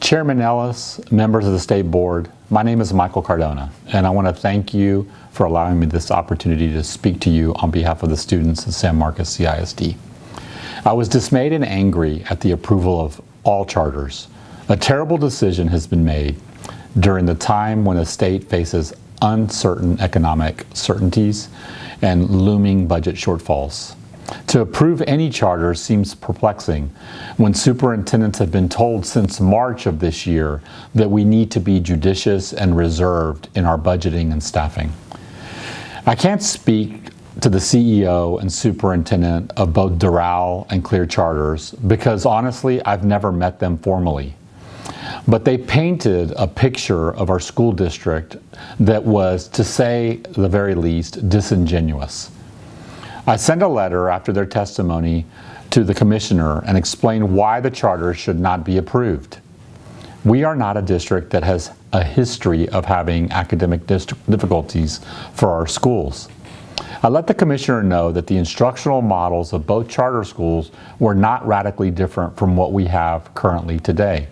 Chairman Ellis, members of the State Board, my name is Michael Cardona, and I want to thank you for allowing me this opportunity to speak to you on behalf of the students at San Marcos CISD. I was dismayed and angry at the approval of all charters. A terrible decision has been made during the time when the state faces uncertain economic certainties and looming budget shortfalls. To approve any charter seems perplexing when superintendents have been told since March of this year that we need to be judicious and reserved in our budgeting and staffing. I can't speak to the CEO and superintendent of both Doral and Clear charters because honestly, I've never met them formally. But they painted a picture of our school district that was, to say the very least, disingenuous. I sent a letter after their testimony to the commissioner and explained why the charter should not be approved. We are not a district that has a history of having academic difficulties for our schools. I let the commissioner know that the instructional models of both charter schools were not radically different from what we have currently today.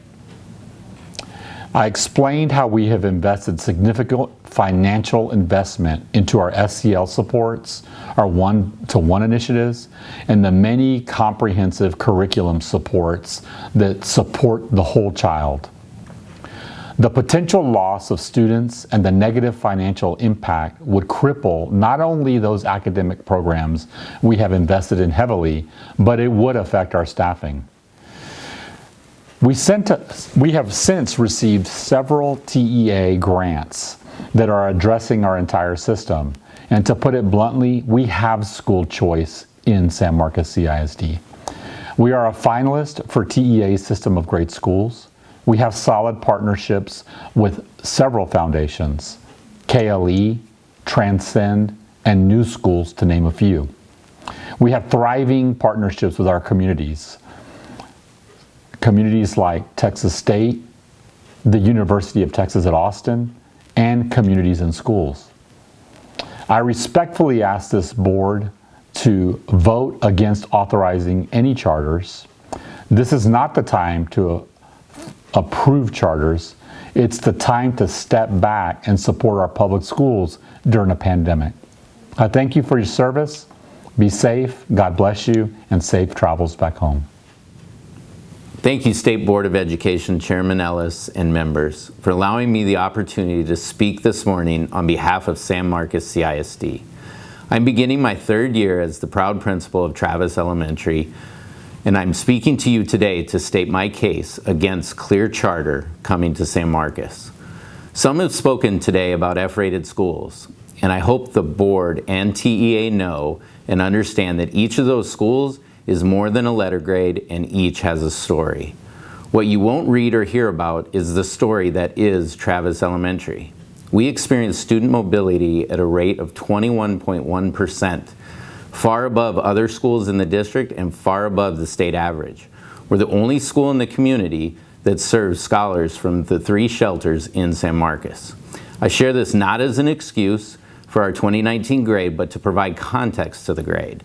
I explained how we have invested significant financial investment into our SEL supports, our one-to-one initiatives, and the many comprehensive curriculum supports that support the whole child. The potential loss of students and the negative financial impact would cripple not only those academic programs we have invested in heavily, but it would affect our staffing. We have since received several TEA grants that are addressing our entire system. And to put it bluntly, we have school choice in San Marcos CISD. We are a finalist for TEA's System of Great Schools. We have solid partnerships with several foundations, KLE, Transcend, and New Schools, to name a few. We have thriving partnerships with our communities. Communities like Texas State, the University of Texas at Austin, and communities and schools. I respectfully ask this board to vote against authorizing any charters. This is not the time to approve charters. It's the time to step back and support our public schools during a pandemic. I thank you for your service. Be safe, God bless you, and safe travels back home. Thank you, State Board of Education Chairman Ellis and members, for allowing me the opportunity to speak this morning on behalf of San Marcos CISD. I'm beginning my third year as the proud principal of Travis Elementary, and I'm speaking to you today to state my case against Clear Charter coming to San Marcos. Some have spoken today about F-rated schools, and I hope the board and TEA know and understand that each of those schools is more than a letter grade, and each has a story. What you won't read or hear about is the story that is Travis Elementary. We experienced student mobility at a rate of 21.1%, far above other schools in the district and far above the state average. We're the only school in the community that serves scholars from the 3 shelters in San Marcos. I share this not as an excuse for our 2019 grade, but to provide context to the grade,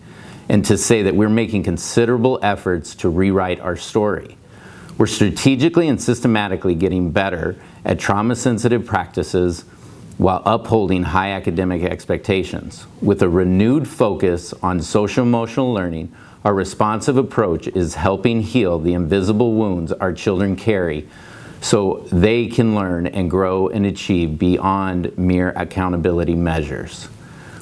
and to say that we're making considerable efforts to rewrite our story. We're strategically and systematically getting better at trauma-sensitive practices while upholding high academic expectations. With a renewed focus on social-emotional learning, our responsive approach is helping heal the invisible wounds our children carry so they can learn and grow and achieve beyond mere accountability measures.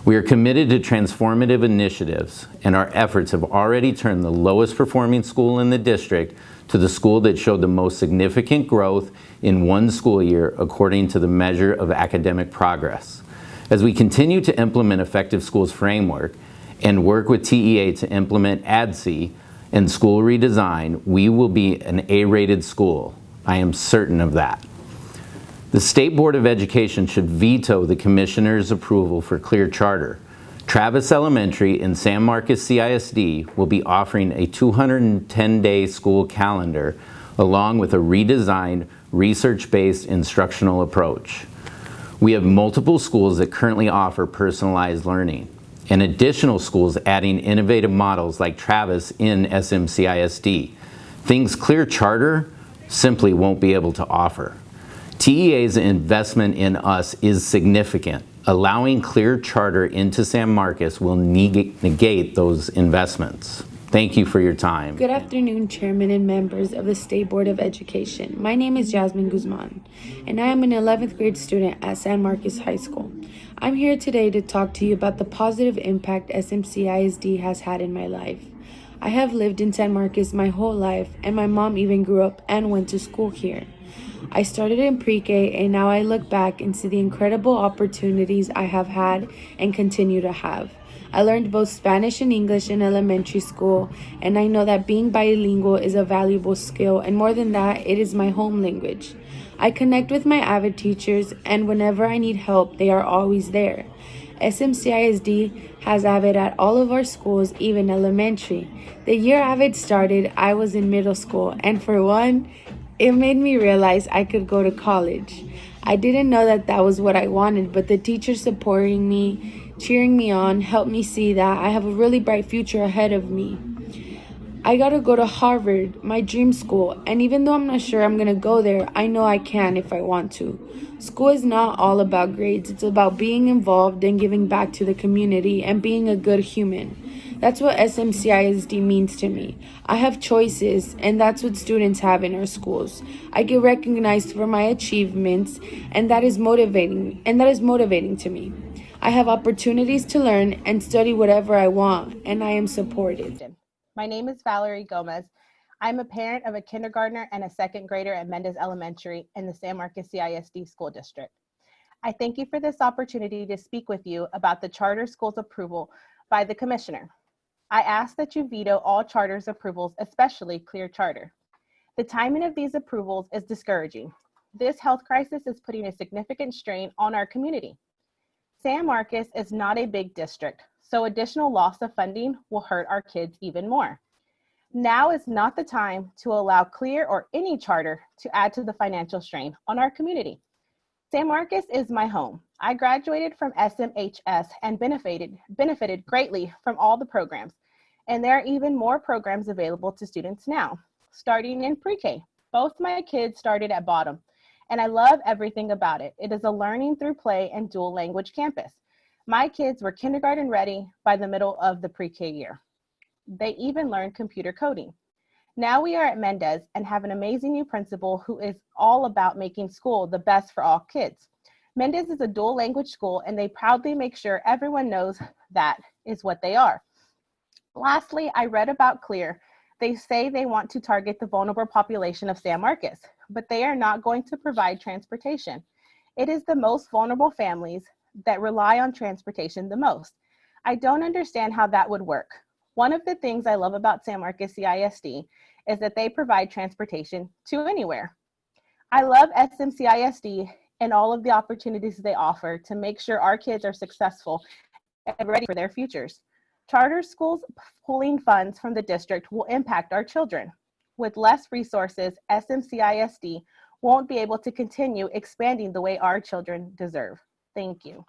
We are committed to transformative initiatives, and our efforts have already turned the lowest performing school in the district to the school that showed the most significant growth in one school year according to the measure of academic progress. As we continue to implement Effective Schools framework and work with TEA to implement ADC and school redesign, we will be an A-rated school. I am certain of that. The State Board of Education should veto the Commissioner's approval for Clear Charter. Travis Elementary and San Marcos CISD will be offering a 210-day school calendar along with a redesigned, research-based instructional approach. We have multiple schools that currently offer personalized learning, and additional schools adding innovative models like Travis in SMCISD. Things Clear Charter simply won't be able to offer. TEA's investment in us is significant. Allowing Clear Charter into San Marcos will negate those investments. Thank you for your time. Good afternoon, Chairman and members of the State Board of Education. My name is Jasmine Guzman, and I am an 11th grade student at San Marcos High School. I'm here today to talk to you about the positive impact SMCISD has had in my life. I have lived in San Marcos my whole life, and my mom even grew up and went to school here. I started in pre-K, and now I look back and see the incredible opportunities I have had and continue to have. I learned both Spanish and English in elementary school, and I know that being bilingual is a valuable skill, and more than that, it is my home language. I connect with my AVID teachers, and whenever I need help, they are always there. SMCISD has AVID at all of our schools, even elementary. The year AVID started, I was in middle school, and for one, it made me realize I could go to college. I didn't know that that was what I wanted, but the teachers supporting me, cheering me on, helped me see that I have a really bright future ahead of me. I got to go to Harvard, my dream school, and even though I'm not sure I'm going to go there, I know I can if I want to. School is not all about grades. It's about being involved and giving back to the community and being a good human. That's what SMCISD means to me. I have choices, and that's what students have in our schools. I get recognized for my achievements, and that is motivating to me. I have opportunities to learn and study whatever I want, and I am supported. My name is Valerie Gomez. I'm a parent of a kindergartner and a second grader at Mendez Elementary in the San Marcos CISD School District. I thank you for this opportunity to speak with you about the charter school's approval by the Commissioner. I ask that you veto all charters approvals, especially Clear Charter. The timing of these approvals is discouraging. This health crisis is putting a significant strain on our community. San Marcos is not a big district, so additional loss of funding will hurt our kids even more. Now is not the time to allow Clear or any charter to add to the financial strain on our community. San Marcos is my home. I graduated from SMHS and benefited greatly from all the programs. And there are even more programs available to students now, starting in pre-K. Both my kids started at Bottom, and I love everything about it. It is a learning through play and dual language campus. My kids were kindergarten ready by the middle of the pre-K year. They even learned computer coding. Now we are at Mendez and have an amazing new principal who is all about making school the best for all kids. Mendez is a dual language school, and they proudly make sure everyone knows that is what they are. Lastly, I read about Clear. They say they want to target the vulnerable population of San Marcos, but they are not going to provide transportation. It is the most vulnerable families that rely on transportation the most. I don't understand how that would work. One of the things I love about San Marcos CISD is that they provide transportation to anywhere. I love SMCISD and all of the opportunities they offer to make sure our kids are successful and ready for their futures. Charter schools pulling funds from the district will impact our children. With less resources, SMCISD won't be able to continue expanding the way our children deserve. Thank you.